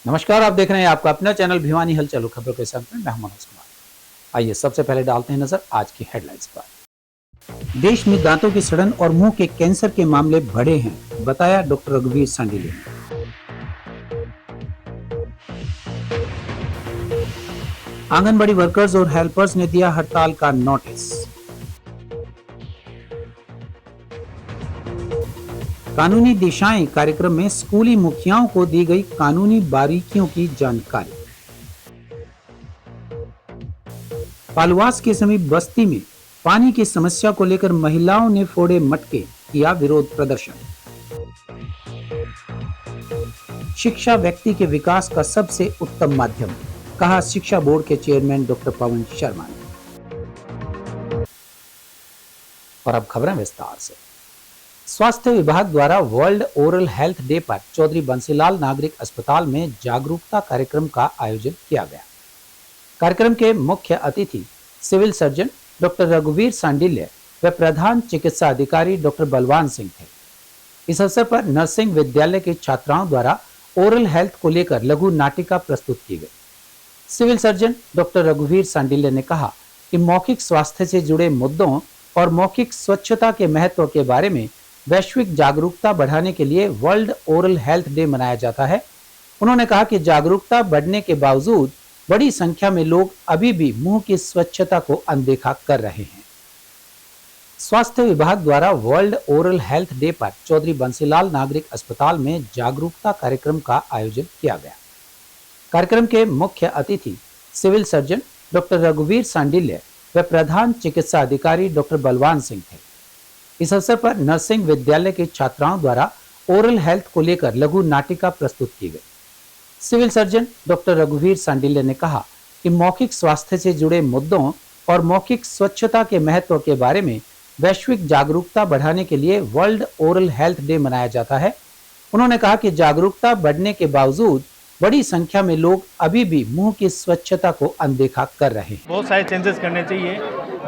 नमस्कार, आप देख रहे हैं आपका अपना चैनल भिवानी हलचल खबरों के साथ में मैं हूं मनोज कुमार। आइए सबसे पहले डालते हैं नजर आज की हेडलाइंस पर। देश में दांतों की सड़न और मुंह के कैंसर के मामले बढ़े हैं, बताया डॉक्टर रघुवीर सांडिल्य ने। आंगनबाड़ी वर्कर्स और हेल्पर्स ने दिया हड़ताल का नोटिस। कानूनी दिशाएं कार्यक्रम में स्कूली मुखियाओं को दी गई कानूनी बारीकियों की जानकारी। पालवास के समीप बस्ती में पानी की समस्या को लेकर महिलाओं ने फोड़े मटके, किया विरोध प्रदर्शन। शिक्षा व्यक्ति के विकास का सबसे उत्तम माध्यम, कहा शिक्षा बोर्ड के चेयरमैन डॉक्टर पवन शर्मा ने। और अब खबरें विस्तार से। स्वास्थ्य विभाग द्वारा वर्ल्ड ओरल हेल्थ डे पर चौधरी बंसीलाल नागरिक अस्पताल में जागरूकता कार्यक्रम का आयोजन किया गया। कार्यक्रम के मुख्य अतिथि सिविल सर्जन डॉक्टर रघुवीर सांडिल्य व प्रधान चिकित्सा अधिकारी डॉक्टर बलवान सिंह थे। इस अवसर पर नर्सिंग विद्यालय के छात्राओं द्वारा ओरल हेल्थ को लेकर लघु नाटिका प्रस्तुत की गई। सिविल सर्जन डॉक्टर रघुवीर सांडिल्य ने कहा कि मौखिक स्वास्थ्य से जुड़े मुद्दों और मौखिक स्वच्छता के महत्व के बारे में वैश्विक जागरूकता बढ़ाने के लिए वर्ल्ड ओरल हेल्थ डे मनाया जाता है। उन्होंने कहा कि जागरूकता बढ़ने के बावजूद बड़ी संख्या में लोग अभी भी मुंह की स्वच्छता को अनदेखा कर रहे हैं। स्वास्थ्य विभाग द्वारा वर्ल्ड ओरल हेल्थ डे पर चौधरी बंसीलाल नागरिक अस्पताल में जागरूकता कार्यक्रम का आयोजन किया गया। कार्यक्रम के मुख्य अतिथि सिविल सर्जन डॉक्टर रघुवीर सांडिल्य व प्रधान चिकित्सा अधिकारी डॉक्टर बलवान सिंह थे। इस अवसर पर नर्सिंग विद्यालय के छात्राओं द्वारा ओरल हेल्थ को लेकर लघु नाटिका प्रस्तुत की गई। सिविल सर्जन डॉक्टर रघुवीर सांडिल्य ने कहा कि मौखिक स्वास्थ्य से जुड़े मुद्दों और मौखिक स्वच्छता के महत्व के बारे में वैश्विक जागरूकता बढ़ाने के लिए वर्ल्ड ओरल हेल्थ डे मनाया जाता है। उन्होंने कहा कि जागरूकता बढ़ने के बावजूद बड़ी संख्या में लोग अभी भी मुंह की स्वच्छता को अनदेखा कर रहे हैं। बहुत सारे चेंजेस करने चाहिए,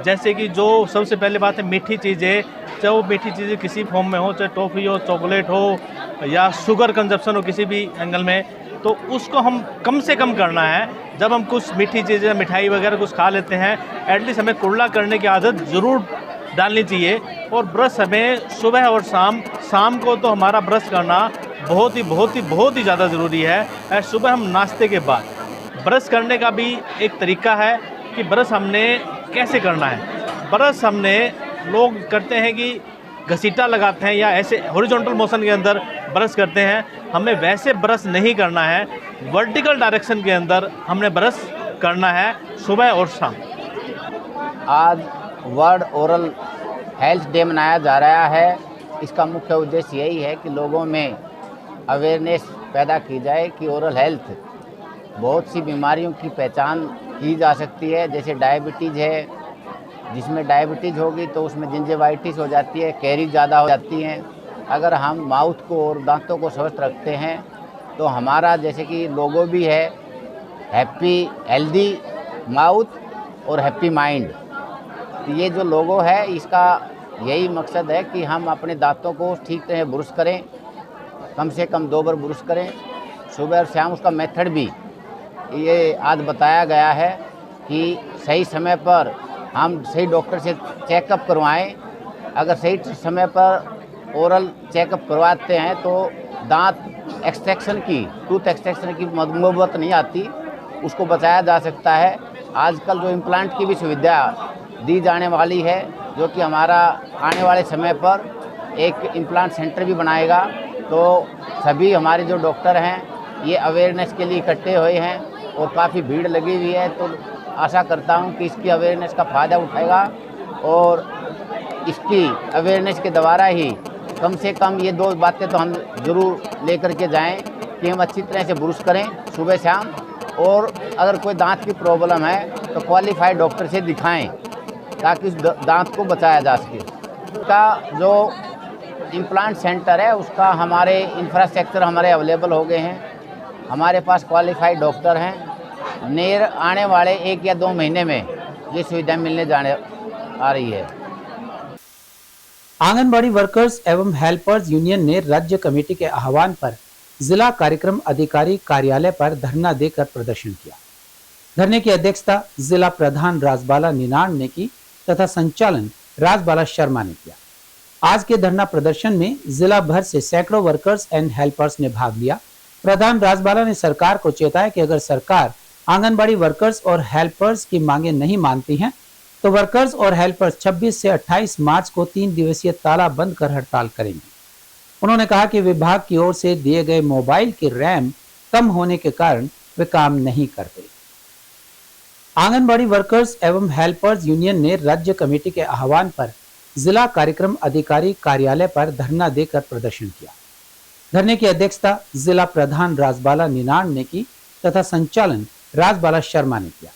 जैसे कि जो सबसे पहले बात है मीठी चीज़ें, चाहे वो मीठी चीज़ें किसी फॉर्म में हो, चाहे टॉफ़ी हो, चॉकलेट हो या शुगर कंजप्शन हो किसी भी एंगल में, तो उसको हम कम से कम करना है। जब हम कुछ मीठी चीज़ें मिठाई वगैरह कुछ खा लेते हैं, एटलीस्ट हमें कुल्ला करने की आदत ज़रूर डालनी चाहिए। और ब्रश हमें सुबह और शाम को तो हमारा ब्रश करना बहुत ही ज़्यादा ज़रूरी है। सुबह हम नाश्ते के बाद ब्रश करने का भी एक तरीका है कि ब्रश हमने कैसे करना है। ब्रश हमने लोग करते हैं कि घसीटा लगाते हैं या ऐसे हॉरिजॉन्टल मोशन के अंदर ब्रश करते हैं। हमें वैसे ब्रश नहीं करना है, वर्टिकल डायरेक्शन के अंदर हमने ब्रश करना है सुबह और शाम। आज वर्ल्ड ओरल हेल्थ डे मनाया जा रहा है। इसका मुख्य उद्देश्य यही है कि लोगों में अवेयरनेस पैदा की जाए कि ओरल हेल्थ बहुत सी बीमारियों की पहचान की जा सकती है। जैसे डायबिटीज़ है, जिसमें डायबिटीज़ होगी तो उसमें जिंजेवाइटिस हो जाती है, कैरीज ज़्यादा हो जाती हैं। अगर हम माउथ को और दांतों को स्वस्थ रखते हैं तो हमारा जैसे कि लोगो भी है, हैप्पी हेल्दी माउथ और हैप्पी माइंड। तो ये जो लोगो है इसका यही मकसद है कि हम अपने दांतों को ठीक तरह ब्रश करें, कम से कम 2 बार ब्रश करें सुबह और शाम। उसका मेथड भी ये आज बताया गया है कि सही समय पर हम सही डॉक्टर से चेकअप करवाएं। अगर सही समय पर ओरल चेकअप करवाते हैं तो दांत एक्सट्रैक्शन की, टूथ एक्सट्रैक्शन की नौबत नहीं आती, उसको बचाया जा सकता है। आजकल जो इम्प्लांट की भी सुविधा दी जाने वाली है, जो कि हमारा आने वाले समय पर एक इम्प्लांट सेंटर भी बनाएगा। तो सभी हमारे जो डॉक्टर हैं ये अवेयरनेस के लिए इकट्ठे हुए हैं और काफ़ी भीड़ लगी हुई है। तो आशा करता हूं कि इसकी अवेयरनेस का फ़ायदा उठाएगा और इसकी अवेयरनेस के द्वारा ही कम से कम ये 2 बातें तो हम ज़रूर लेकर के जाएं कि हम अच्छी तरह से ब्रश करें सुबह शाम, और अगर कोई दांत की प्रॉब्लम है तो क्वालिफाइड डॉक्टर से दिखाएं ताकि उस दांत को बचाया जा सके। उसका जो इम्प्लांट सेंटर है उसका हमारे इंफ्रास्ट्रक्चर हमारे अवेलेबल हो गए हैं। हमारे पास क्वालिफाइड डॉक्टर हैं। नियर आने वाले 1 या 2 महीने में ये सुविधा मिलने जाने आ रही है। आंगनबाड़ी वर्कर्स एवं हेल्पर्स यूनियन ने राज्य कमेटी के आह्वान पर जिला कार्यक्रम अधिकारी कार्यालय पर धरना देकर प्रदर्शन किया। धरने की अध्यक्षता जिला प्रधान राजबाला निनाण ने की तथा संचालन राजबाला शर्मा ने किया। आज के धरना प्रदर्शन में जिला भर से सैकड़ों वर्कर्स एंड हेल्पर्स ने भाग लिया। प्रधान राजबाला ने सरकार को चेताया कि अगर सरकार आंगनबाड़ी वर्कर्स और हेल्पर्स की मांगे नहीं मानती हैं तो वर्कर्स और हेल्पर्स 26 से 28 मार्च को 3 दिवसीय ताला बंद कर हड़ताल करेंगे। उन्होंने कहा कि विभाग की ओर से दिए गए मोबाइल के रैम कम होने के कारण वे काम नहीं करते। आंगनबाड़ी वर्कर्स एवं हेल्पर्स यूनियन ने राज्य कमेटी के आह्वान पर जिला कार्यक्रम अधिकारी कार्यालय पर धरना देकर प्रदर्शन किया। धरने की अध्यक्षता जिला प्रधान राजबाला निनाण ने की तथा संचालन राजबाला शर्मा ने किया।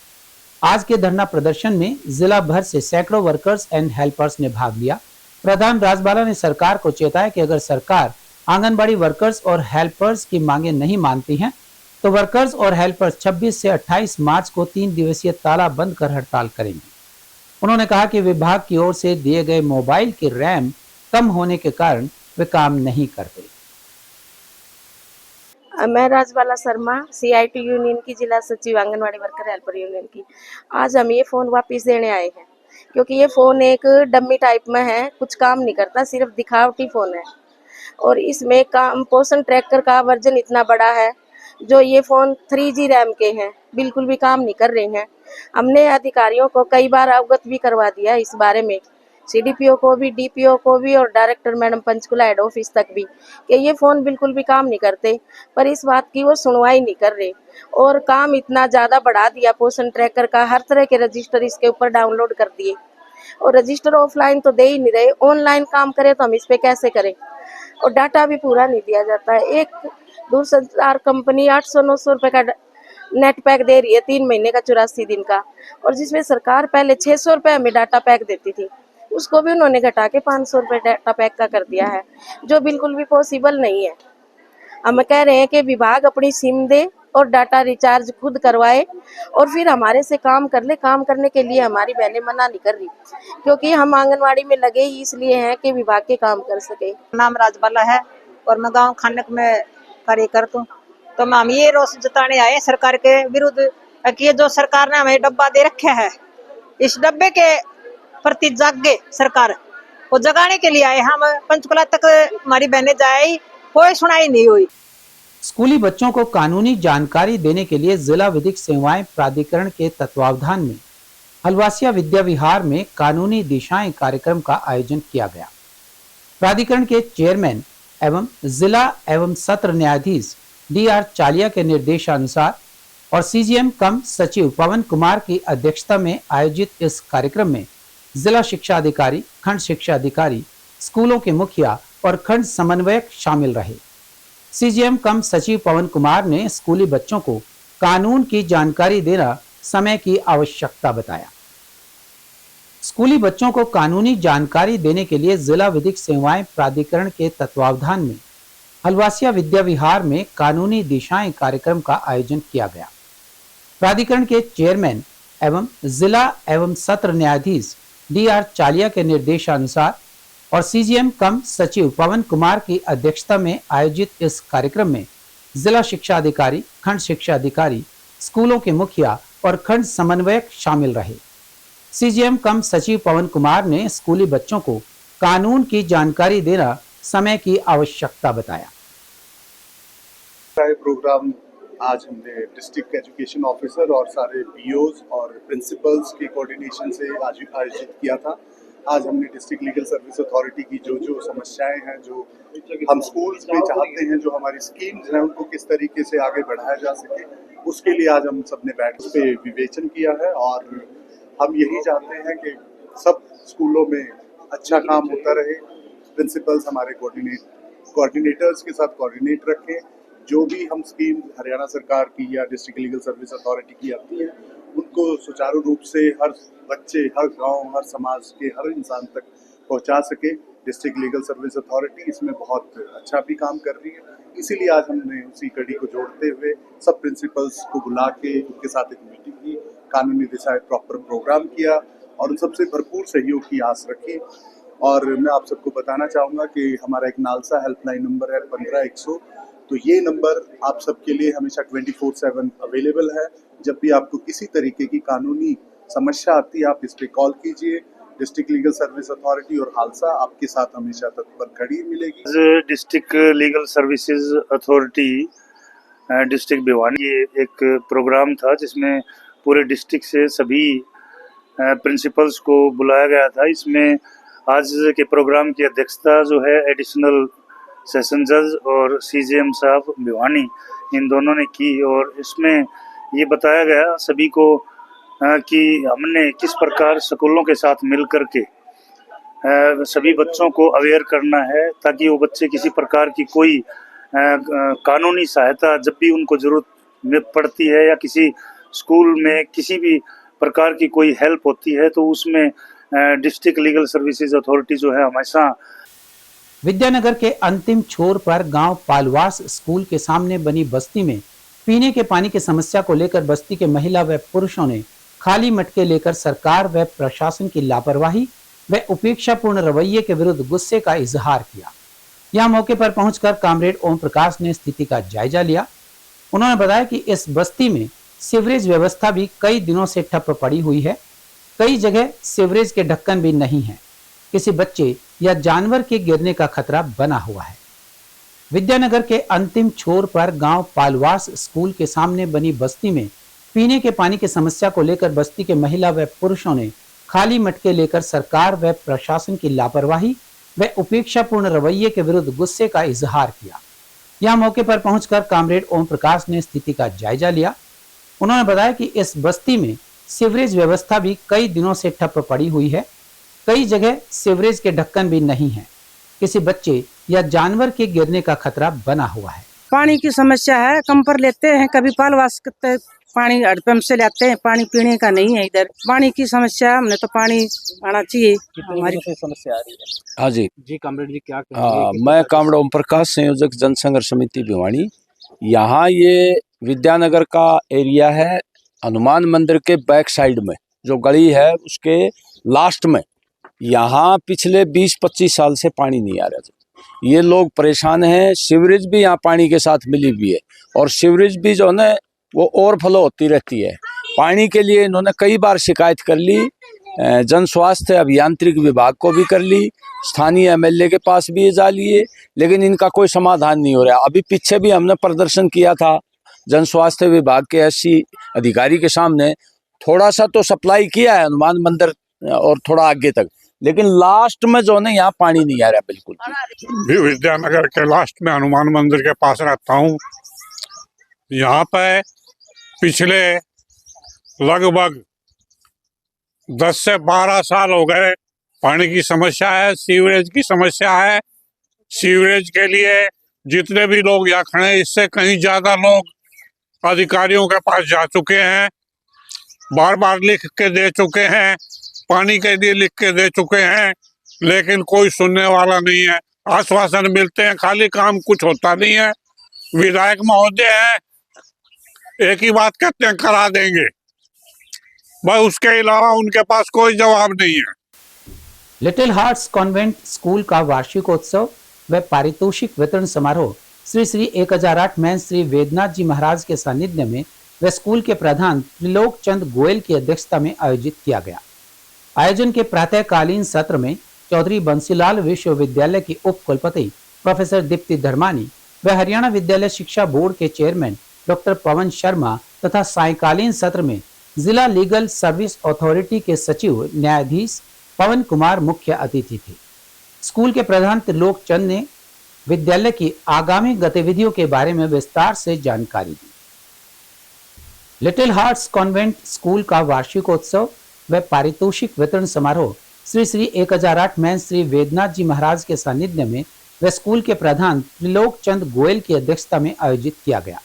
आज के धरना प्रदर्शन में जिला भर से सैकड़ों वर्कर्स एंड हेल्पर्स ने भाग लिया। प्रधान राजबाला ने सरकार को चेताया कि अगर सरकार आंगनबाड़ी वर्कर्स और हेल्पर्स की मांगे नहीं मानती हैं तो वर्कर्स और हेल्पर्स 26 से 28 मार्च को 3 दिवसीय ताला बंद कर हड़ताल करेंगे। उन्होंने कहा कि विभाग की ओर से दिए गए मोबाइल के रैम कम होने के कारण वे काम नहीं करते। मैं राजबाला शर्मा CIT यूनियन की जिला सचिव आंगनवाड़ी वर्कर हेल्पर यूनियन की। आज हम ये फ़ोन वापस देने आए हैं क्योंकि ये फ़ोन एक डम्मी टाइप में है, कुछ काम नहीं करता, सिर्फ दिखावटी फ़ोन है। और इसमें काम पोषण ट्रैकर का वर्जन इतना बड़ा है जो ये फ़ोन 3G रैम के हैं, बिल्कुल भी काम नहीं कर रहे हैं। हमने अधिकारियों को कई बार अवगत भी करवा दिया इस बारे में, CDPO को भी, DPO को भी और director madam Panchkula head office तक भी, कि ये फ़ोन बिल्कुल भी काम नहीं करते, पर इस बात की वो सुनवाई नहीं कर रहे। और काम इतना ज़्यादा बढ़ा दिया पोषण ट्रैकर का, हर तरह के रजिस्टर इसके ऊपर डाउनलोड कर दिए और रजिस्टर ऑफलाइन तो दे ही नहीं रहे, ऑनलाइन काम करें तो हम इस पर कैसे करें। और डाटा भी पूरा नहीं दिया जाता है। एक दूरसंचार कंपनी 800-900 रुपये का नेट पैक दे रही है 3 महीने का 84 दिन का, और जिसमें सरकार पहले 600 रुपये हमें डाटा पैक देती थी, उसको भी उन्होंने घटा के 500 रुपये डाटा पैक का कर दिया है, जो बिल्कुल भी पॉसिबल नहीं है। हम कह रहे हैं कि विभाग अपनी सिम दे और डाटा रिचार्ज खुद करवाए और फिर हमारे से काम कर ले। काम करने के लिए हमारी बहनें मना नहीं कर रही, क्योंकि हम आंगनवाड़ी में लगे ही इसलिए हैं कि विभाग के काम कर सके। नाम राजबाला है और मैं गांव खानक में कार्य करता हूँ। तो हम ये रोष जताने आए सरकार के विरुद्ध कि जो सरकार ने हमें डब्बा दे रखा है, इस डब्बे के प्रति जागे सरकार को जगाने के लिए आए। हम पंचकुला तक हमारी बहनें जाए, कोई सुनाई नहीं हुई। स्कूली बच्चों को कानूनी जानकारी देने के लिए जिला विधिक सेवाएं प्राधिकरण के तत्वावधान में हलवासिया विद्या विहार में कानूनी दिशाएं कार्यक्रम का आयोजन किया गया। प्राधिकरण के चेयरमैन एवं जिला एवं सत्र न्यायाधीश DR चालिया के निर्देशानुसार और CGM कम सचिव पवन कुमार की अध्यक्षता में आयोजित इस कार्यक्रम में जिला शिक्षा अधिकारी, खंड शिक्षा अधिकारी, स्कूलों के मुखिया और खंड समन्वयक शामिल रहे। CGM कम सचिव पवन कुमार ने स्कूली बच्चों को कानून की जानकारी देना समय की आवश्यकता बताया। स्कूली बच्चों को कानूनी जानकारी देने के लिए जिला विधिक सेवाएं प्राधिकरण के तत्वावधान में हलवासिया विद्या विहार में कानूनी दिशाएं कार्यक्रम का आयोजन किया गया। प्राधिकरण के चेयरमैन एवं जिला एवं सत्र न्यायाधीश DR चालिया के निर्देशानुसार और CGM कम सचिव पवन कुमार की अध्यक्षता में आयोजित इस कार्यक्रम में जिला शिक्षा अधिकारी, खंड शिक्षा अधिकारी, स्कूलों के मुखिया और खंड समन्वयक शामिल रहे। CGM कम सचिव पवन कुमार ने स्कूली बच्चों को कानून की जानकारी देना समय की आवश्यकता बताया। प्रोग्राम आज हमने डिस्ट्रिक्ट एजुकेशन ऑफिसर और सारे POs और प्रिंसिपल्स के कोऑर्डिनेशन से आज आयोजित किया था। आज हमने डिस्ट्रिक्ट लीगल सर्विस अथॉरिटी की जो समस्याएं हैं, जो हम स्कूल्स में चाहते हैं, जो हमारी स्कीम्स हैं, उनको किस तरीके से आगे बढ़ाया जा सके, उसके लिए आज हम सबने बैठ पे विवेचन किया है। और हम यही चाहते हैं कि सब स्कूलों में अच्छा काम होता रहे। प्रिंसिपल्स हमारे कोऑर्डिनेटर्स के साथ कोऑर्डिनेट रखें। जो भी हम स्कीम हरियाणा सरकार की या डिस्ट्रिक्ट लीगल सर्विस अथॉरिटी की आती है, उनको सुचारू रूप से हर बच्चे, हर गांव, हर समाज के हर इंसान तक पहुंचा सके। डिस्ट्रिक्ट लीगल सर्विस अथॉरिटी इसमें बहुत अच्छा भी काम कर रही है। इसीलिए आज हमने उसी कड़ी को जोड़ते हुए सब प्रिंसिपल्स को बुला के उनके साथ एक मीटिंग की, कानूनी दिशाएं प्रॉपर प्रोग्राम किया और उन सबसे भरपूर सहयोग की आस रखी। और मैं आप सबको बताना चाहूँगा कि हमारा एक नालसा हेल्पलाइन नंबर है 15100, तो ये नंबर आप सबके लिए हमेशा 24/7 अवेलेबल है। जब भी आपको किसी तरीके की कानूनी समस्या आती है, आप इस पे कॉल कीजिए। डिस्ट्रिक्ट लीगल सर्विस अथॉरिटी और हालसा आपके साथ हमेशा तत्पर खड़ी मिलेगी। District legal services authority district Bhiwani, ये एक प्रोग्राम था जिसमें पूरे डिस्ट्रिक्ट से सभी प्रिंसिपल्स को बुलाया गया था। इसमें आज के प्रोग्राम की अध्यक्षता जो है एडिशनल सेशन जज और सीजेएम साहब भिवानी, इन दोनों ने की। और इसमें ये बताया गया सभी को कि हमने किस प्रकार स्कूलों के साथ मिल कर के सभी बच्चों को अवेयर करना है, ताकि वो बच्चे किसी प्रकार की कोई कानूनी सहायता जब भी उनको ज़रूरत पड़ती है या किसी स्कूल में किसी भी प्रकार की कोई हेल्प होती है, तो उसमें डिस्ट्रिक्ट लीगल सर्विसेज अथॉरिटी जो है हमेशा। विद्यानगर के अंतिम छोर पर गांव पालवास स्कूल के सामने बनी बस्ती में पीने के पानी की समस्या को लेकर बस्ती के महिला व पुरुषों ने खाली मटके लेकर सरकार व प्रशासन की लापरवाही व उपेक्षापूर्ण रवैये के विरुद्ध गुस्से का इजहार किया। यहां मौके पर पहुंचकर कामरेड ओम प्रकाश ने स्थिति का जायजा लिया। उन्होंने बताया कि इस बस्ती में सीवरेज व्यवस्था भी कई दिनों से ठप पड़ी हुई है। कई जगह सीवरेज के ढक्कन भी नहीं है। किसी बच्चे या जानवर के गिरने का खतरा बना हुआ है। विद्यानगर के अंतिम छोर पर गांव पालवास स्कूल के सामने बनी बस्ती में पीने के पानी की समस्या को लेकर बस्ती के महिला व पुरुषों ने खाली मटके लेकर सरकार व प्रशासन की लापरवाही व उपेक्षापूर्ण रवैये के विरुद्ध गुस्से का इजहार किया। यहां मौके पर पहुंचकर कामरेड ओम प्रकाश ने स्थिति का जायजा लिया। उन्होंने बताया कि इस बस्ती में सीवरेज व्यवस्था भी कई दिनों से ठप पड़ी हुई है। कई जगह सीवरेज के ढक्कन भी नहीं है। किसी बच्चे या जानवर के गिरने का खतरा बना हुआ है। पानी की समस्या है, कंपर लेते हैं, कभी पालवास पानी हडपंप से लाते हैं, पानी पीने का नहीं है। इधर पानी की समस्या है, हमने तो पानी आना चाहिए। हमारी समस्या आ रही है। हाँ जी कामरेड जी क्या मैं कामरेड ओम प्रकाश, संयोजक जनसंघर्ष समिति भिवानी। यहाँ ये विद्यानगर का एरिया है, हनुमान मंदिर के बैक साइड में जो गली है उसके लास्ट में। यहाँ पिछले 20-25 साल से पानी नहीं आ रहा। ये लोग परेशान हैं। सीवरेज भी यहाँ पानी के साथ मिली हुई है और सीवरेज भी जो है ना वो ओवरफ्लो होती रहती है। पानी के लिए इन्होंने कई बार शिकायत कर ली, जन स्वास्थ्य अभियांत्रिक विभाग को भी कर ली, स्थानीय एमएलए के पास भी ये जा लिए, लेकिन इनका कोई समाधान नहीं हो रहा। अभी पीछे भी हमने प्रदर्शन किया था जन स्वास्थ्य विभाग के एससी अधिकारी के सामने। थोड़ा सा तो सप्लाई किया है हनुमान मंदिर और थोड़ा आगे तक, लेकिन लास्ट में जो है यहाँ पानी नहीं आ रहा बिल्कुल भी। विद्यानगर के लास्ट में हनुमान मंदिर के पास रहता हूँ। यहाँ पे पिछले लगभग 10 से 12 साल हो गए पानी की समस्या है, सीवरेज की समस्या है। सीवरेज के लिए जितने भी लोग यहाँ खड़े हैं, इससे कहीं ज्यादा लोग अधिकारियों के पास जा चुके हैं, बार बार लिख के दे चुके हैं, पानी के लिए लिख के दे चुके हैं, लेकिन कोई सुनने वाला नहीं है। आश्वासन मिलते हैं, खाली काम कुछ होता नहीं है। विधायक महोदय हैं, एक ही बात कहते हैं करा देंगे, बस उसके अलावा उनके पास कोई जवाब नहीं है। लिटिल हार्ट्स कॉन्वेंट स्कूल का वार्षिकोत्सव व पारितोषिक वितरण समारोह श्री श्री 1008 में श्री वेदनाथ जी महाराज के सानिध्य में व स्कूल के प्रधान त्रिलोक चंद गोयल की अध्यक्षता में आयोजित किया गया। आयोजन के प्रातःकालीन सत्र में चौधरी बंसीलाल विश्वविद्यालय की उप कुलपति प्रोफेसर दीप्ति धर्मानी व हरियाणा विद्यालय शिक्षा बोर्ड के चेयरमैन डॉक्टर पवन शर्मा तथा सायंकालीन सत्र में जिला लीगल सर्विस अथॉरिटी के सचिव न्यायाधीश पवन कुमार मुख्य अतिथि थे। स्कूल के प्रधान त्रिलोक चंद ने विद्यालय की आगामी गतिविधियों के बारे में विस्तार से जानकारी दी। लिटिल हार्ट्स कॉन्वेंट स्कूल का वार्षिकोत्सव व पारितोषिक वितरण समारोह श्री श्री 1008 में श्री वेदनाथ जी महाराज के सानिध्य में व स्कूल के प्रधान त्रिलोक चंद गोयल की अध्यक्षता में आयोजित किया गया।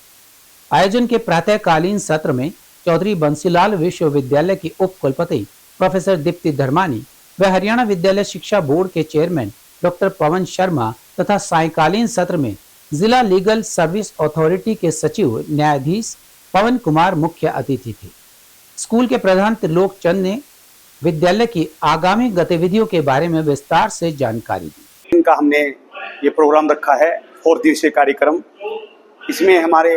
आयोजन के प्रातःकालीन सत्र में चौधरी बंसीलाल विश्वविद्यालय की उप कुलपति प्रोफेसर दीप्ति धर्मानी व हरियाणा विद्यालय शिक्षा बोर्ड के चेयरमैन डॉक्टर पवन शर्मा तथा सायंकालीन सत्र में जिला लीगल सर्विस अथॉरिटी के सचिव न्यायाधीश पवन कुमार मुख्य अतिथि थे। स्कूल के प्रधान त्रिलोक चंद ने विद्यालय की आगामी गतिविधियों के बारे में विस्तार से जानकारी दी। इनका हमने ये प्रोग्राम रखा है 4 दिवसीय कार्यक्रम इसमें हमारे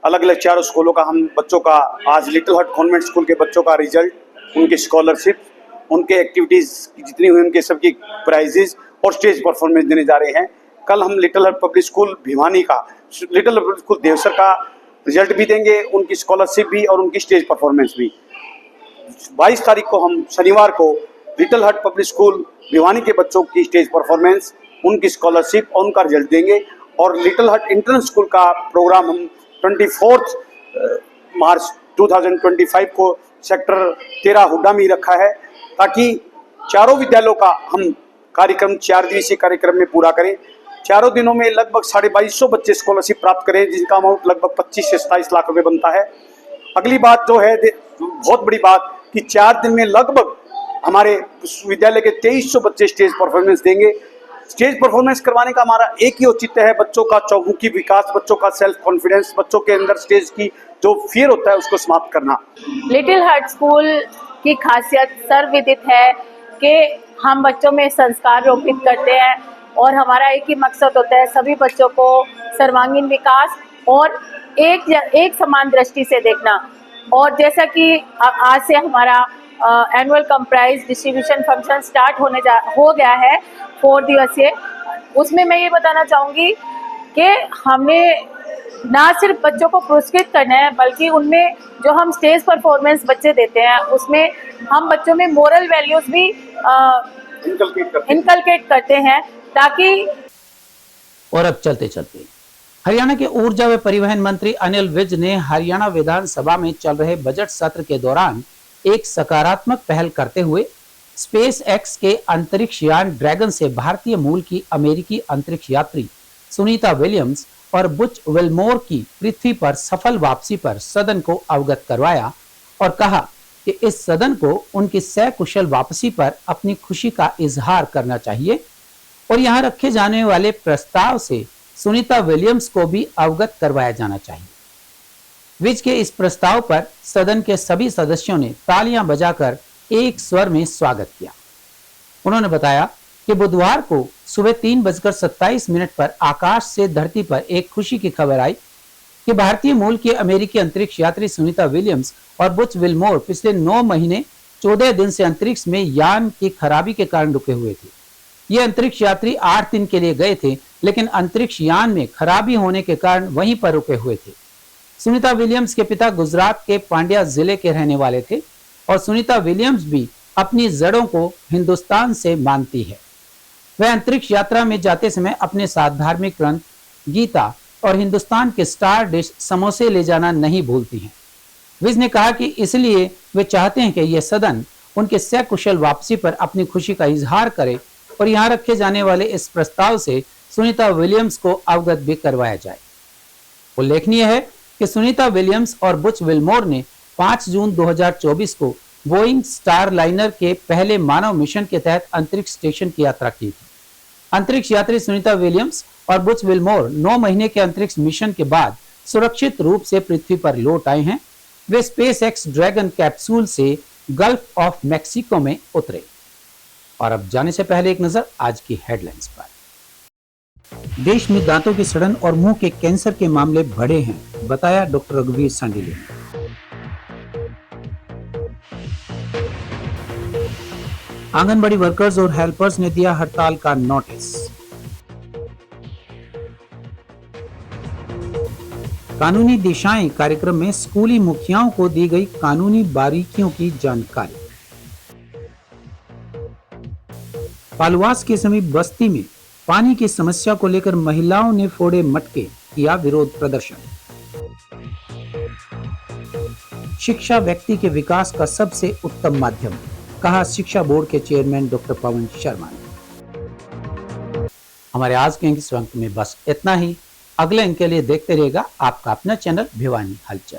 अलग अलग 4 स्कूलों का हम बच्चों का आज लिटिल हट कॉन्वेंट स्कूल के बच्चों का रिजल्ट, उनकी स्कॉलरशिप, उनके एक्टिविटीज़ जितनी हुई उनके सबकी प्राइजेज और स्टेज परफॉर्मेंस देने जा रहे हैं। कल हम लिटिल हट पब्लिक स्कूल भिवानी का, लिटिल हट पब्लिक स्कूल देवसर का रिजल्ट भी देंगे, उनकी स्कॉलरशिप भी और उनकी स्टेज परफॉर्मेंस भी। 22 तारीख को हम शनिवार को लिटिल हट पब्लिक स्कूल भिवानी के बच्चों की स्टेज परफॉर्मेंस, उनकी स्कॉलरशिप और उनका रिजल्ट देंगे। और लिटिल हट इंटरनेशनल स्कूल का प्रोग्राम हम 24 मार्च 2025 को सेक्टर 13 हुड्डा में ही रखा है, ताकि चारों विद्यालयों का हम कार्यक्रम 4 दिवसीय कार्यक्रम में पूरा करें। चारों दिनों में लगभग 2250 बच्चे स्कॉलरशिप प्राप्त करें, जिसका अमाउंट लगभग 25 से 27 लाख रुपए बनता है। अगली बात जो है बहुत बड़ी बात कि 4 दिन में लगभग हमारे विद्यालय के 2300 बच्चे स्टेज परफॉर्मेंस देंगे। स्टेज परफॉर्मेंस करवाने का हमारा एक ही औचित्य है, बच्चों का चौमुखी विकास, बच्चों का सेल्फ कॉन्फिडेंस, बच्चों के अंदर स्टेज की जो फियर होता है उसको समाप्त करना। लिटिल हट स्कूल की खासियत सर्वविदित है कि हम बच्चों में संस्कार रोपित करते हैं और हमारा एक ही मकसद होता है सभी बच्चों को सर्वांगीण विकास और एक समान दृष्टि से देखना। और जैसा कि आज से हमारा annual comprise distribution function start हो गया है 4 दिवसीय, उसमें मैं ये बताना चाहूँगी कि हमने ना सिर्फ बच्चों को पुरस्कृत करना है, बल्कि उनमें जो हम स्टेज परफॉर्मेंस बच्चे देते हैं उसमें हम बच्चों में मोरल वैल्यूज़ भी इनकलकेट करते हैं, ताकि। और अब चलते चलते हरियाणा के ऊर्जा व परिवहन मंत्री अनिल विज ने हरियाणा विधानसभा में चल रहे बजट सत्र के दौरान एक सकारात्मक पहल करते हुए स्पेस एक्स के अंतरिक्ष यान ड्रैगन से भारतीय मूल की अमेरिकी अंतरिक्ष यात्री सुनीता विलियम्स और बुच विल्मोर की पृथ्वी पर सफल वापसी पर सदन को अवगत करवाया और कहा कि इस सदन को उनकी सकुशल वापसी पर अपनी खुशी का इजहार करना चाहिए और यहाँ रखे जाने वाले प्रस्ताव से सुनीता विलियम्स को भी अवगत करवाया जाना चाहिए। विज के इस प्रस्ताव पर सदन के सभी सदस्यों ने तालियां बजाकर एक स्वर में स्वागत किया। उन्होंने बताया कि बुधवार को सुबह 3:27 पर आकाश से धरती पर एक खुशी की खबर आई कि भारतीय मूल के अमेरिकी अंतरिक्ष यात्री सुनीता विलियम्स और बुच विल्मोर पिछले 9 महीने 14 दिन से अंतरिक्ष में यान की खराबी के कारण रुके हुए थे। ये अंतरिक्ष यात्री 8 दिन के लिए गए थे, लेकिन अंतरिक्ष यान में खराबी होने के कारण वहीं पर रुके हुए थे। सुनीता विलियम्स के पिता गुजरात के पांड्या जिले के रहने वाले थे और सुनीता विलियम्स भी अपनी जड़ों को हिंदुस्तान से मानती है। वह अंतरिक्ष यात्रा में जाते समय अपने साथ धार्मिक ग्रंथ, गीता और हिंदुस्तान के स्टार डिश समोसे ले जाना नहीं भूलती हैं। विज ने कहा कि इसलिए वे चाहते हैं कि यह सदन उनके सकुशल वापसी पर अपनी खुशी का इजहार करे और यहाँ रखे जाने वाले इस प्रस्ताव से सुनीता विलियम्स को अवगत भी करवाया जाए। उल्लेखनीय है कि सुनीता विलियम्स और बुच विल्मोर ने 5 जून 2024 को बोइंग स्टार लाइनर के पहले मानव मिशन के तहत अंतरिक्ष स्टेशन की यात्रा की थी। अंतरिक्ष यात्री सुनीता विलियम्स और बुच विल्मोर 9 महीने के अंतरिक्ष मिशन के बाद सुरक्षित रूप से पृथ्वी पर लौट आए हैं। वे स्पेस एक्स ड्रैगन कैप्सूल से गल्फ ऑफ मैक्सिको में उतरे। और अब जाने से पहले एक नजर आज की हेडलाइंस पर। देश में दांतों की सड़न और मुंह के कैंसर के मामले बढ़े हैं, बताया डॉक्टर रघुवीर सांडिले ने। आंगनबाड़ी वर्कर्स और हेल्पर्स ने दिया हड़ताल का नोटिस। कानूनी दिशाएं कार्यक्रम में स्कूली मुखियाओं को दी गई कानूनी बारीकियों की जानकारी। पालवास के समीप बस्ती में पानी की समस्या को लेकर महिलाओं ने फोड़े मटके, किया विरोध प्रदर्शन। शिक्षा व्यक्ति के विकास का सबसे उत्तम माध्यम, कहा शिक्षा बोर्ड के चेयरमैन डॉक्टर पवन शर्मा ने। हमारे आज के इस अंक में बस इतना ही। अगले अंक के लिए देखते रहेगा आपका अपना चैनल भिवानी हलचल।